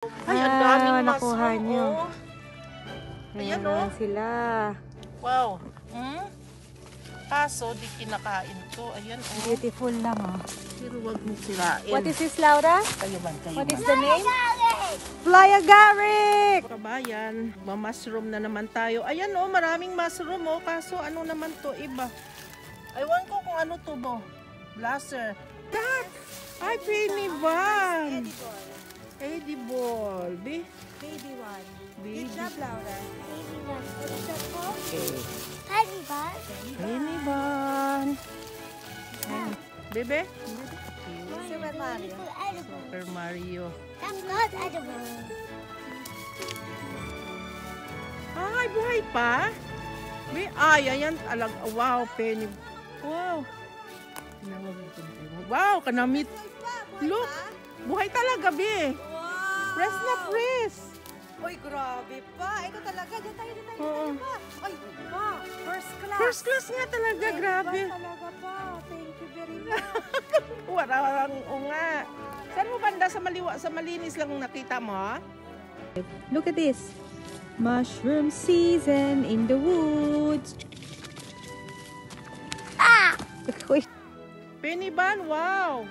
Ay, ang daming nakuha mushroom, nyo. oh. Ayan, Ayan oh. sila. Wow. Kaso, di kinakain to. Ayan, oh. Beautiful lang, oh. Pero wag mo sirain. What is this, Laura? Kayo man. What is the name? Fly agaric! Kabayan, mushroom na naman tayo. Ayan, oh, maraming mushroom, oh. Kaso, ano naman to? Iba. Aywan ko kung ano to, bo. Blaster. That! Ay, Penny Van! Edible. Baby one. Baby. Good job, Laura. Baby one. What is that called? Okay. Tiny bun. Penny Van. Bebe? Super Mario. Edible. Super Mario. That's not edible. Ay, buhay pa? Ay, ayan. Wow, Penny. Wow. Wow, kanamit. Look. Buhay talaga, Be. Wow! Press na press. Uy, grabe pa. Ito talaga. Diyan tayo, Oo. pa. Ay, pa. First class. First class nga talaga, grabe. Talaga pa. Thank you very much. Warang unga. Saan mo banda sa maliwa, sa malinis lang nakita mo, ha? Look at this. Mushroom season in the woods. Ah! Uy. Penny Van, wow.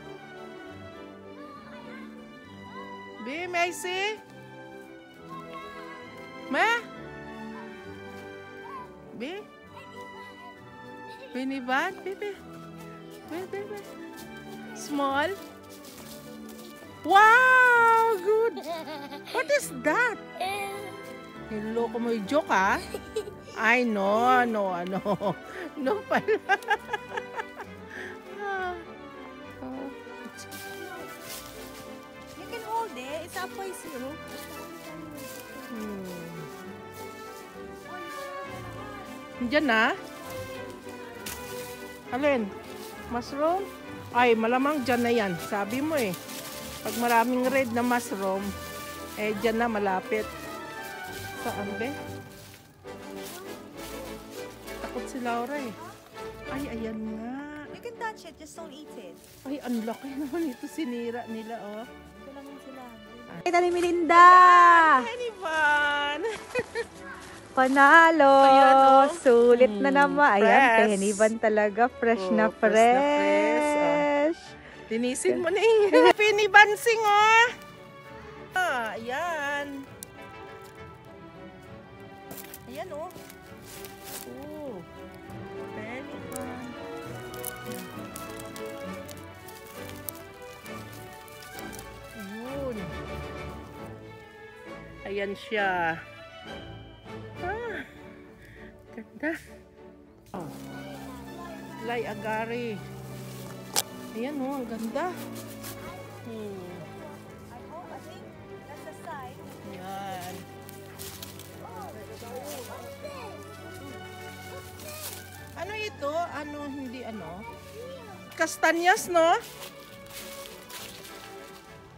Be, may I see? Ma? Be? Penny Van? Be. Small? Wow! Good! What is that? Hello, ko mo joke, ha? Ay, no. No pala. You can hold it. It's up by you. Diyan na? Alin? Mushroom? Ay, malamang dyan na yan. Sabi mo eh. Pag maraming red na mushroom, eh dyan na malapit. Saan be? Takot si Laura eh. Ay, ayan nga. You can touch it. Just don't eat it. Ay, ang laki naman ito. Sinira nila, oh. Ito lang sila. Ito ni Melinda! Penny Van! Panalo! Ayan, oh. Sulit na naman. Ayan, Fresh. Penny Van talaga. Fresh Oh, na fresh na fresh. fresh, Linisin mo na eh. Penny Bansing, oh! Ayan. Ayan, oh. Oh. Penny Van. Ayun. Ayan siya. Ganda. Oh. Fly agaric. Ayan, oh, ang ganda. I think that's the side. Yan. Ano ito? Ano, hindi ano? Kastanyas, no?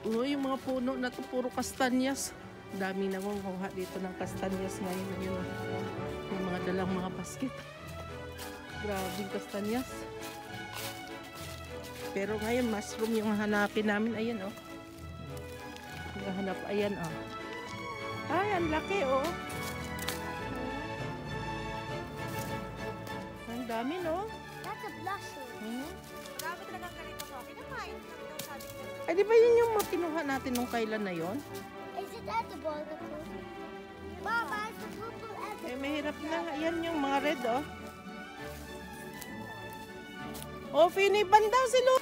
Uy, yung mga puno na to, puro kastanyas. Dami na kuha dito ng kastanyas ngayon. Yun, yung mga dalang mga basket. Grabe kastanyas. Pero ngayon, mushroom yung hanapin namin. Ayan, oh. Hanap, ayan, oh. Ay, ang laki, oh. Ang dami, no? That's a blossom. Marami talagang ganito sa akin. Naman. Ay, di ba yun yung kinuha natin nung kailan na yon? Is it edible? The purple? Mama, is the purple edible? Eh, mahirap na. Ayan yung mga red, oh. Oh, finiban daw si Lu.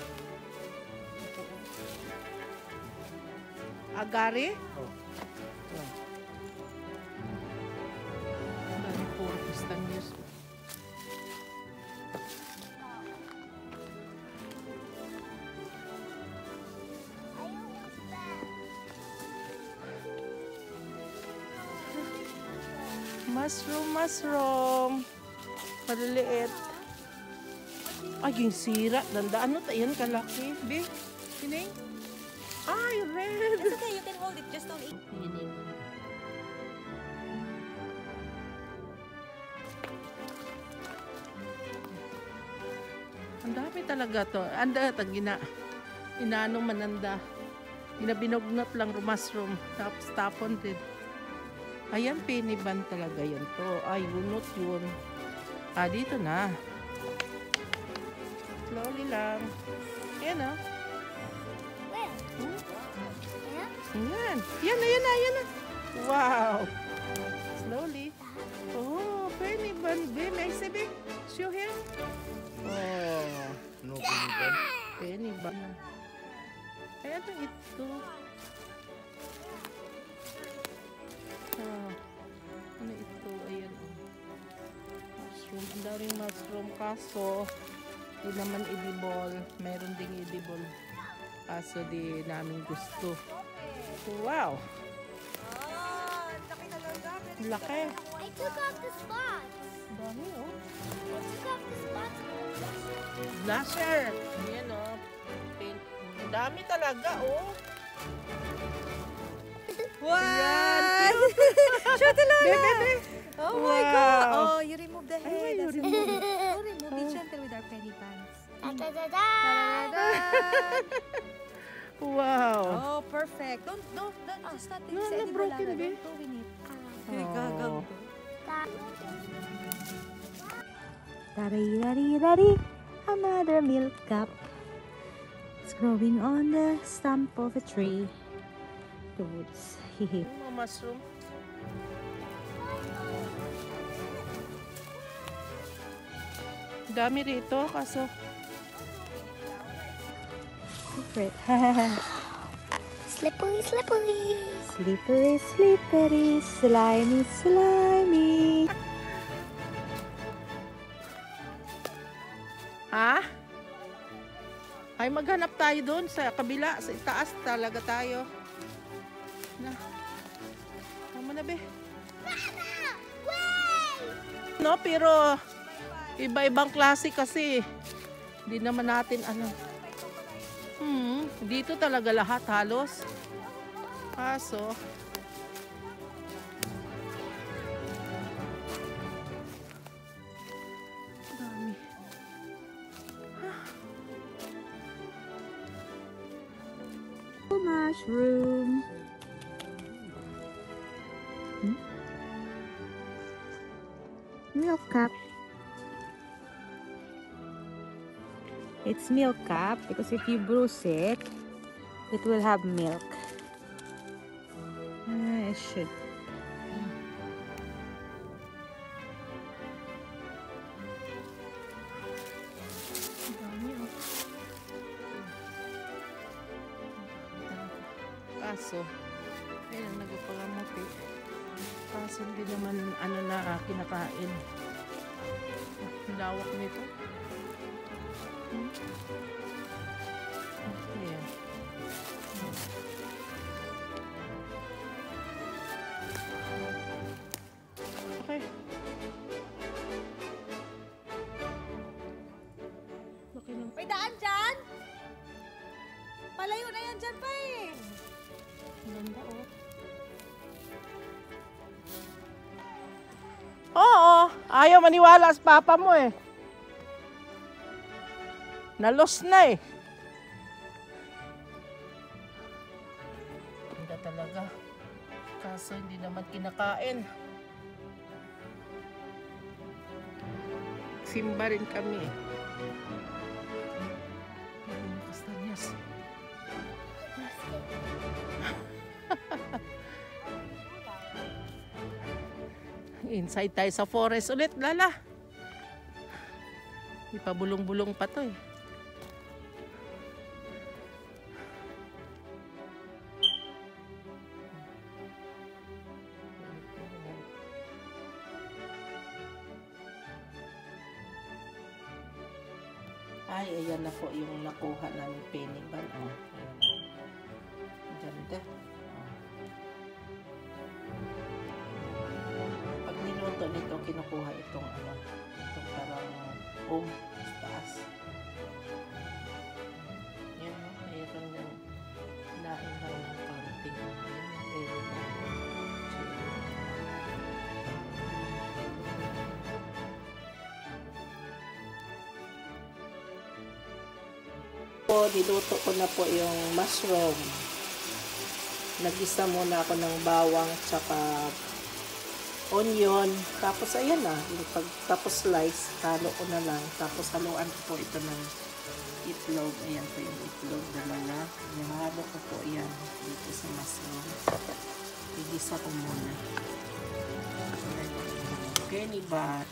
Agari? Oh. Dami puro kastanyos. Mushroom. Maliliit. Ay, yung sira. Dandaan mo, yan kalaki. Be, sining. Ay, red. It's okay. You can hold it. Just don't eat. Ang dami talaga to. Anda, inanong mananda. Binabinognat lang mushroom. Tapos tapon din. Ayan, penny bun talaga yan to. Ay, lunot yun. Dito na. Slowly lang. Ayan ah. Where? Yeah? Ayan. Yan na. Wow. Slowly. Oh, penny bun. Be, may sabi. Show here. Oh. No penny bun. Penny bun. Ayan to ito. Ano ito? Ayan. Mushroom. Ang daming mushroom. Kaso, di naman edible. Meron ding edible. Kaso di namin gusto. Wow! Laki. I took off the spots. Dami oh. I took off the spots. Blusher. Ayan oh. Paint. Ang dami talaga oh. What? Show the Lola. Bebe. Oh my Wow. God. Oh, you remove the head. Ay, you That's remove it. Oh, remove. Be gentle with our penny pants. Da da da. Wow. Oh, perfect. Don't, just not No, sa no, edible, broken, Lara. babe. Don't go in it. Oh. Gagang. Da. Dari, another milk cup. It's growing on the stump of a tree. The woods. Hehe. Mga mushroom. Dami rito kaso Secret. Slippery, slippery. Slippery, slippery, slimy, slimy. Ha? Ay maghanap tayo doon sa kabila, sa itaas talaga tayo. Na. Tama na be. No, pero iba-ibang klase kasi. Hindi naman natin ano. Dito talaga lahat halos. Kaso dami. Mushroom. Milk cup. It's milk cup because if you bruise it, it will have milk. I should. Dami oh. Kaso, ayun, nagpapangamuti. Kaso hindi naman ano na kinakain. Ang lawak nito. Ayan. Okay. Laki ng May daan dyan? Palayo na yan dyan pa eh. ganda oh. Oo, ayaw maniwala sa papa mo eh. Nalos na eh. Ganda talaga. Kaso hindi naman kinakain. Simba rin kami eh. Kastanyas. Inside tayo sa forest ulit, Lala. Ipabulong-bulong pa to eh. Ay, ayan na po yung nakuha namin penny bun. Oh, ayan. Ganda. Oh. Pag niluto nito, kinukuha itong ano, itong parang sa taas. Yan, no? Mayroon yung lain lang ng kaunting. Yan, penny bun. Po, niluto ko na po yung mushroom. Nagisa muna ako ng bawang tsaka onion. Tapos ayan na, tapos slice, halo ko na lang. Tapos haluan ko po ito ng itlog. Ayan po yung itlog, dalawa. Ihalo ko po yan dito sa mushroom. Igisa ko muna. Penny baht.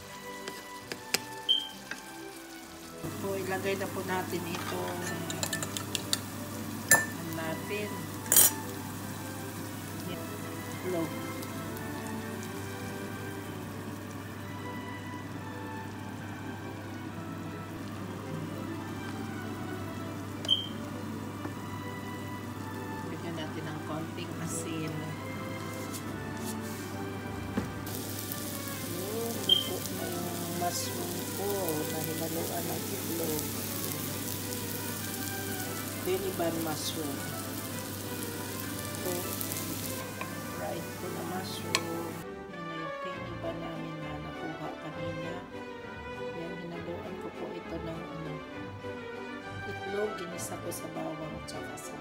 So, ilagay na po natin itong natin itlog. Bigyan natin ng konting asin. Luto na yung mushroom ko na hinaluan ng itlog. Penny baht mushroom. So, fried ko na mushroom. Yan na yung penny baht namin na nakuha kanina. Yan, hinaluan ko po ito ng itlog. Ginisa ko sa bawang at saka sa